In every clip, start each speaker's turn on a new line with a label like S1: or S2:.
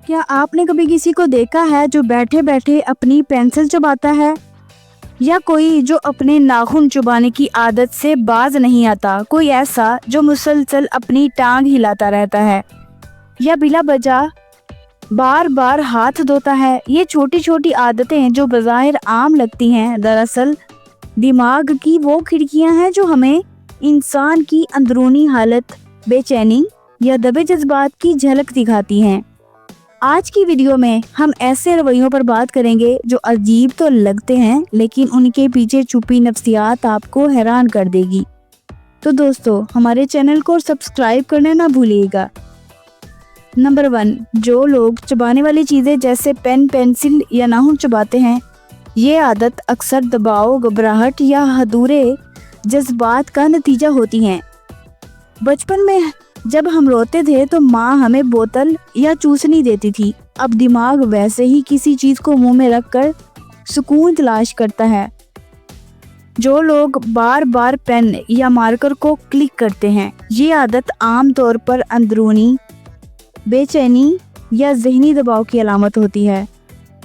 S1: کیا آپ نے کبھی کسی کو دیکھا ہے جو بیٹھے بیٹھے اپنی پینسل چباتا ہے، یا کوئی جو اپنے ناخن چبانے کی عادت سے باز نہیں آتا، کوئی ایسا جو مسلسل اپنی ٹانگ ہلاتا رہتا ہے، یا بلا وجہ بار بار ہاتھ دھوتا ہے؟ یہ چھوٹی چھوٹی عادتیں جو بظاہر عام لگتی ہیں، دراصل دماغ کی وہ کھڑکیاں ہیں جو ہمیں انسان کی اندرونی حالت، بے چینی یا دبے جذبات کی جھلک دکھاتی ہیں۔ آج کی ویڈیو میں ہم ایسے رویوں پر بات کریں گے جو عجیب تو لگتے ہیں، لیکن ان کے پیچھے چھپی نفسیات آپ کو حیران کر دے گی۔ تو دوستو، ہمارے چینل کو سبسکرائب کرنا نہ بھولیے گا۔ نمبر 1، جو لوگ چبانے والی چیزیں جیسے پین، پینسل یا ناخن چباتے ہیں، یہ عادت اکثر دباؤ، گھبراہٹ یا ادھورے جذبات کا نتیجہ ہوتی ہیں۔ بچپن میں جب ہم روتے تھے تو ماں ہمیں بوتل یا چوسنی دیتی تھی۔ اب دماغ ویسے ہی کسی چیز کو منہ میں رکھ کر سکون تلاش کرتا ہے۔ جو لوگ بار بار پین یا مارکر کو کلک کرتے ہیں، یہ عادت عام طور پر اندرونی بے چینی یا ذہنی دباؤ کی علامت ہوتی ہے۔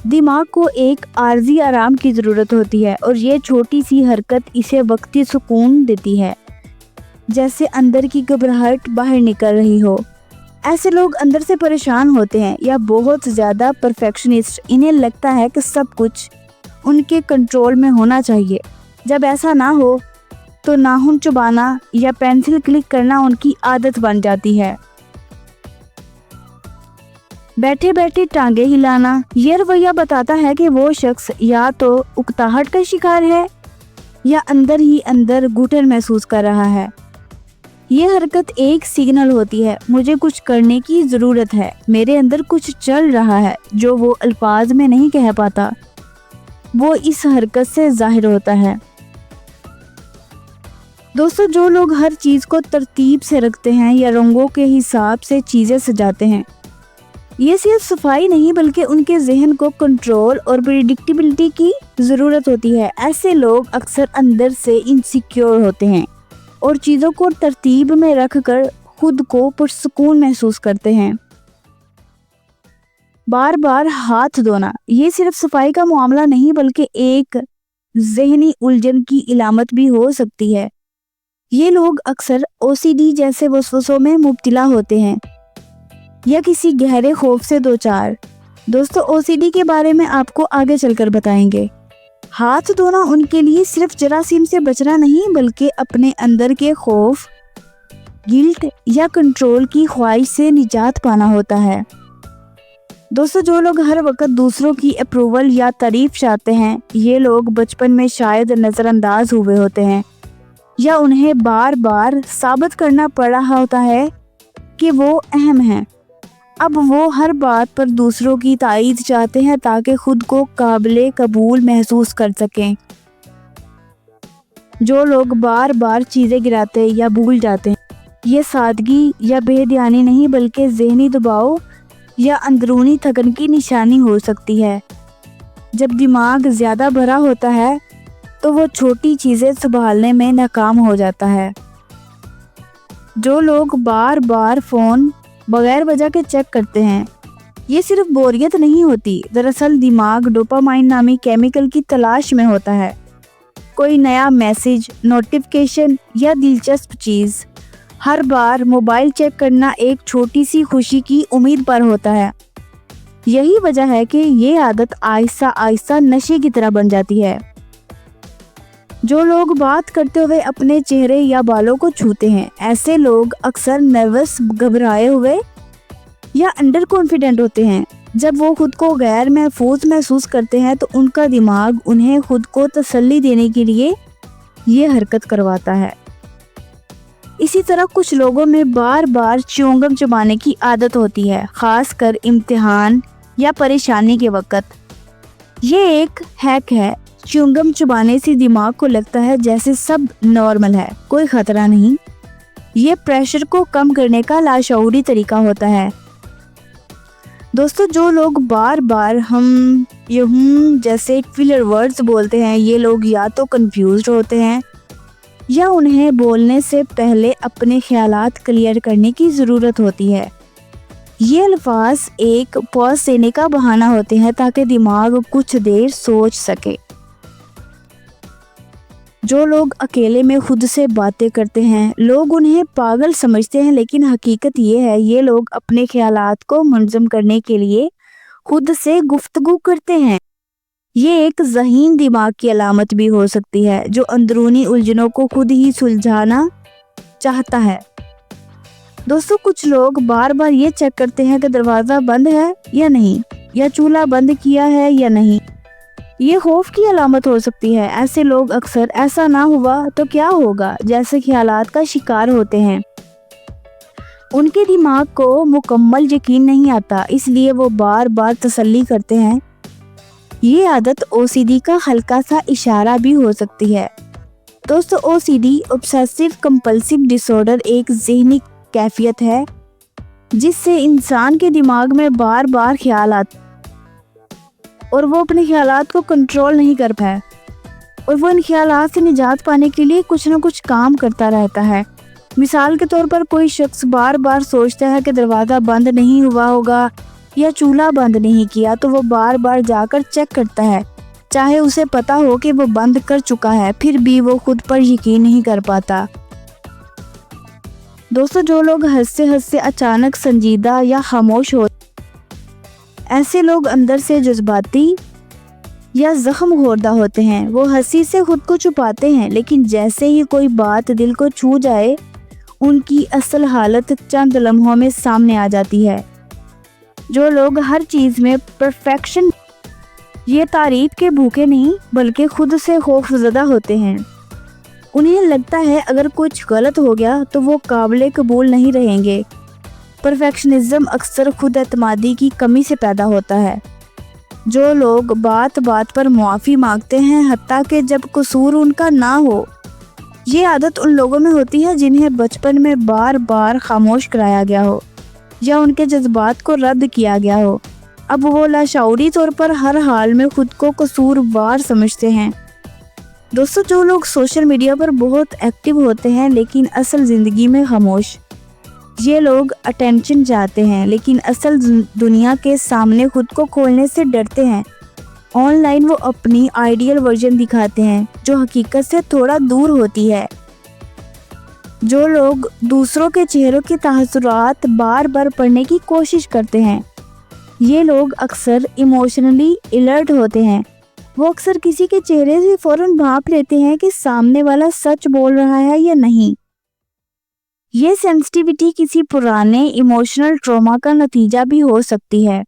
S1: دماغ کو ایک عارضی آرام کی ضرورت ہوتی ہے، اور یہ چھوٹی سی حرکت اسے وقتی سکون دیتی ہے، جیسے اندر کی گھبراہٹ باہر نکل رہی ہو۔ ایسے لوگ اندر سے پریشان ہوتے ہیں یا بہت زیادہ پرفیکشنسٹ، انہیں لگتا ہے کہ سب کچھ ان کے کنٹرول میں ہونا چاہیے۔ جب ایسا نہ ہو تو ناخن چبانا یا پینسل کلک کرنا ان کی عادت بن جاتی ہے۔ بیٹھے بیٹھے ٹانگیں ہلانا، یہ رویہ بتاتا ہے کہ وہ شخص یا تو اکتاہٹ کا شکار ہے یا اندر ہی اندر گھٹن محسوس کر رہا ہے۔ یہ حرکت ایک سگنل ہوتی ہے، مجھے کچھ کرنے کی ضرورت ہے، میرے اندر کچھ چل رہا ہے جو وہ الفاظ میں نہیں کہہ پاتا، وہ اس حرکت سے ظاہر ہوتا ہے۔ دوستو، جو لوگ ہر چیز کو ترتیب سے رکھتے ہیں یا رنگوں کے حساب سے چیزیں سجاتے ہیں، یہ صرف صفائی نہیں بلکہ ان کے ذہن کو کنٹرول اور پریڈکٹیبلٹی کی ضرورت ہوتی ہے۔ ایسے لوگ اکثر اندر سے انسیکیور ہوتے ہیں اور چیزوں کو ترتیب میں رکھ کر خود کو پرسکون محسوس کرتے ہیں۔ بار بار ہاتھ دھونا، یہ صرف صفائی کا معاملہ نہیں بلکہ ایک ذہنی الجھن کی علامت بھی ہو سکتی ہے۔ یہ لوگ اکثر OCD جیسے وسوسوں میں مبتلا ہوتے ہیں یا کسی گہرے خوف سے دوچار۔ دوستو، OCD کے بارے میں آپ کو آگے چل کر بتائیں گے۔ ہاتھ دھونا ان کے لیے صرف جراثیم سے بچنا نہیں بلکہ اپنے اندر کے خوف، گلٹ یا کنٹرول کی خواہش سے نجات پانا ہوتا ہے۔ دوستو، جو لوگ ہر وقت دوسروں کی اپروول یا تعریف چاہتے ہیں، یہ لوگ بچپن میں شاید نظر انداز ہوئے ہوتے ہیں یا انہیں بار بار ثابت کرنا پڑا ہوتا ہے کہ وہ اہم ہیں۔ اب وہ ہر بات پر دوسروں کی تائید چاہتے ہیں تاکہ خود کو قابل قبول محسوس کر سکیں۔ جو لوگ بار بار چیزیں گراتے یا بھول جاتے ہیں، یہ سادگی یا بے دھیانی نہیں بلکہ ذہنی دباؤ یا اندرونی تھکن کی نشانی ہو سکتی ہے۔ جب دماغ زیادہ بھرا ہوتا ہے تو وہ چھوٹی چیزیں سنبھالنے میں ناکام ہو جاتا ہے۔ جو لوگ بار بار فون بغیر وجہ کے چیک کرتے ہیں، یہ صرف بوریت نہیں ہوتی، دراصل دماغ ڈوپامائن نامی کیمیکل کی تلاش میں ہوتا ہے۔ کوئی نیا میسج، نوٹیفیکیشن یا دلچسپ چیز، ہر بار موبائل چیک کرنا ایک چھوٹی سی خوشی کی امید پر ہوتا ہے۔ یہی وجہ ہے کہ یہ عادت آہستہ آہستہ نشے کی طرح بن جاتی ہے۔ جو لوگ بات کرتے ہوئے اپنے چہرے یا بالوں کو چھوتے ہیں، ایسے لوگ اکثر نروس، گھبرائے ہوئے یا انڈر کانفیڈنٹ ہوتے ہیں۔ جب وہ خود کو غیر محفوظ محسوس کرتے ہیں تو ان کا دماغ انہیں خود کو تسلی دینے کے لیے یہ حرکت کرواتا ہے۔ اسی طرح کچھ لوگوں میں بار بار چیونگم چبانے کی عادت ہوتی ہے، خاص کر امتحان یا پریشانی کے وقت۔ یہ ایک ہیک ہے۔ چیونگم چبانے سے دماغ کو لگتا ہے جیسے سب نارمل ہے، کوئی خطرہ نہیں۔ یہ پریشر کو کم کرنے کا لاشعوری طریقہ ہوتا ہے۔ دوستو، جو لوگ بار بار جیسے فلر ورڈز بولتے ہیں، یہ لوگ یا تو کنفیوزڈ ہوتے ہیں یا انہیں بولنے سے پہلے اپنے خیالات کلیئر کرنے کی ضرورت ہوتی ہے۔ یہ الفاظ ایک پاز دینے کا بہانہ ہوتے ہیں تاکہ دماغ کچھ دیر سوچ سکے۔ جو لوگ اکیلے میں خود سے باتیں کرتے ہیں، لوگ انہیں پاگل سمجھتے ہیں، لیکن حقیقت یہ ہے یہ لوگ اپنے خیالات کو منظم کرنے کے لیے خود سے گفتگو کرتے ہیں۔ یہ ایک ذہین دماغ کی علامت بھی ہو سکتی ہے جو اندرونی الجھنوں کو خود ہی سلجھانا چاہتا ہے۔ دوستو، کچھ لوگ بار بار یہ چیک کرتے ہیں کہ دروازہ بند ہے یا نہیں، یا چولہا بند کیا ہے یا نہیں۔ یہ خوف کی علامت ہو سکتی ہے۔ ایسے لوگ اکثر ایسا نہ ہوا تو کیا ہوگا جیسے خیالات کا شکار ہوتے ہیں۔ ان کے دماغ کو مکمل یقین نہیں آتا، اس لیے وہ بار بار تسلی کرتے ہیں۔ یہ عادت OCD کا ہلکا سا اشارہ بھی ہو سکتی ہے۔ دوستو، OCD obsessive compulsive disorder ایک ذہنی کیفیت ہے جس سے انسان کے دماغ میں بار بار خیال آتے اور وہ اپنے خیالات کو کنٹرول نہیں کر پائے، اور وہ ان خیالات سے نجات پانے کے لیے کچھ نہ کچھ کام کرتا رہتا ہے۔ مثال کے طور پر کوئی شخص بار بار سوچتا ہے کہ دروازہ بند نہیں ہوا ہوگا یا چولہا بند نہیں کیا، تو وہ بار بار جا کر چیک کرتا ہے، چاہے اسے پتا ہو کہ وہ بند کر چکا ہے، پھر بھی وہ خود پر یقین نہیں کر پاتا۔ دوستو، جو لوگ ہنستے اچانک سنجیدہ یا خاموش ہوتے، ایسے لوگ اندر سے جذباتی یا زخم خوردہ ہوتے ہیں۔ وہ ہنسی سے خود کو چھپاتے ہیں، لیکن جیسے ہی کوئی بات دل کو چھو جائے، ان کی اصل حالت چند لمحوں میں سامنے آ جاتی ہے۔ جو لوگ ہر چیز میں پرفیکشن، یہ تعریف کے بھوکے نہیں بلکہ خود سے خوف زدہ ہوتے ہیں۔ انہیں لگتا ہے اگر کچھ غلط ہو گیا تو وہ قابل قبول نہیں رہیں گے۔ پرفیکشنزم اکثر خود اعتمادی کی کمی سے پیدا ہوتا ہے۔ جو لوگ بات بات پر معافی مانگتے ہیں حتیٰ کہ جب قصور ان کا نہ ہو، یہ عادت ان لوگوں میں ہوتی ہے جنہیں بچپن میں بار بار خاموش کرایا گیا ہو یا ان کے جذبات کو رد کیا گیا ہو۔ اب وہ لاشعوری طور پر ہر حال میں خود کو قصوروار سمجھتے ہیں۔ دوستو، جو لوگ سوشل میڈیا پر بہت ایکٹیو ہوتے ہیں لیکن اصل زندگی میں خاموش، یہ لوگ اٹینشن چاہتے ہیں لیکن اصل دنیا کے سامنے خود کو کھولنے سے ڈرتے ہیں۔ آن لائن وہ اپنی آئیڈیل ورژن دکھاتے ہیں جو حقیقت سے تھوڑا دور ہوتی ہے۔ جو لوگ دوسروں کے چہروں کے تاثرات بار بار پڑھنے کی کوشش کرتے ہیں، یہ لوگ اکثر ایموشنلی الرٹ ہوتے ہیں۔ وہ اکثر کسی کے چہرے سے فوراً بھانپ لیتے ہیں کہ سامنے والا سچ بول رہا ہے یا نہیں۔ یہ سینسٹیوٹی کسی پرانے ایموشنل ٹراما کا نتیجہ بھی ہو سکتی ہے۔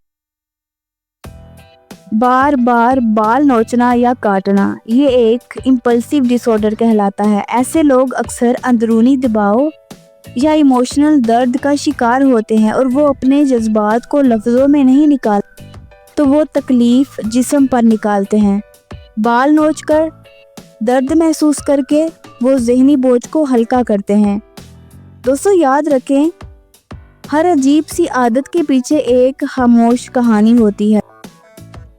S1: بار بار بال نوچنا یا کاٹنا، یہ ایک امپلسیو ڈس آرڈر کہلاتا ہے۔ ایسے لوگ اکثر اندرونی دباؤ یا ایموشنل درد کا شکار ہوتے ہیں اور وہ اپنے جذبات کو لفظوں میں نہیں نکالتے تو وہ تکلیف جسم پر نکالتے ہیں۔ بال نوچ کر، درد محسوس کر کے وہ ذہنی بوجھ کو ہلکا کرتے ہیں۔ دوستو، یاد رکھیں، ہر عجیب سی عادت کے پیچھے ایک خاموش کہانی ہوتی ہے۔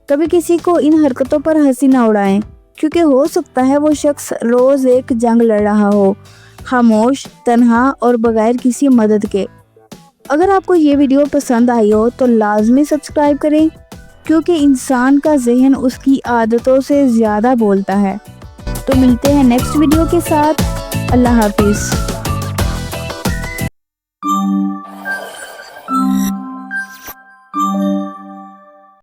S1: کبھی کسی کو ان حرکتوں پر ہنسی نہ اڑائیں، کیونکہ ہو سکتا ہے وہ شخص روز ایک جنگ لڑ رہا ہو، خاموش، تنہا اور بغیر کسی مدد کے۔ اگر آپ کو یہ ویڈیو پسند آئی ہو تو لازمی سبسکرائب کریں، کیونکہ انسان کا ذہن اس کی عادتوں سے زیادہ بولتا ہے۔ تو ملتے ہیں نیکسٹ ویڈیو کے ساتھ۔ اللہ حافظ۔